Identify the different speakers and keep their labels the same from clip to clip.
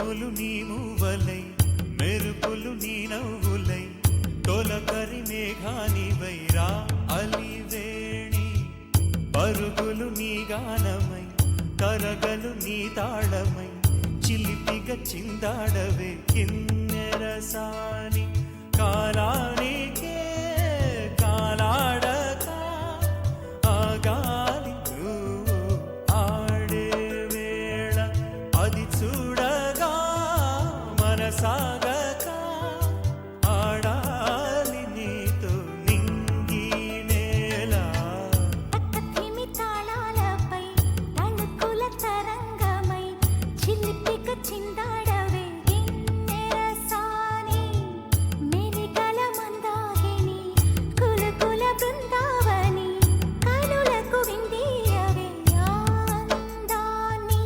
Speaker 1: ఉరుములు నీ మూవలై మెరుపులు నీ నవ్వులై తొలకరి మేఘానివై రా అలివేణి పరుగులు నీ గానమై కరగలు నీ తాళమై చిలిపిగా చిందాడవే కిన్నెరసాని కాలానికే కాలాడక ఆగాలి ఆడే వేళ అది చూడగా మనసాగక ఆడాలి నీతో నింగి నేల
Speaker 2: పక్కతిమి తాళాలపై తణుకుల తరంగమై చిలిపిక చిందాడవే గిన్నెరసాని మెరికల మందాకిని కులకుల బృందావని కనులకు విందీయవే ఆనందాన్ని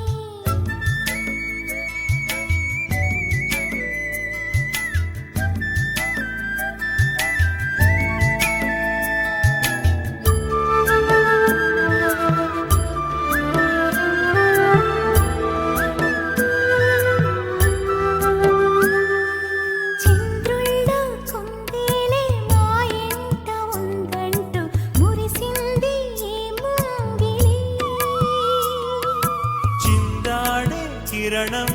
Speaker 2: చంద్రుల్లో కుందేలే మా ఎంట ఉందంటూ మురిసింది ఈ ముంగిలి
Speaker 1: చిందాడే కిరణం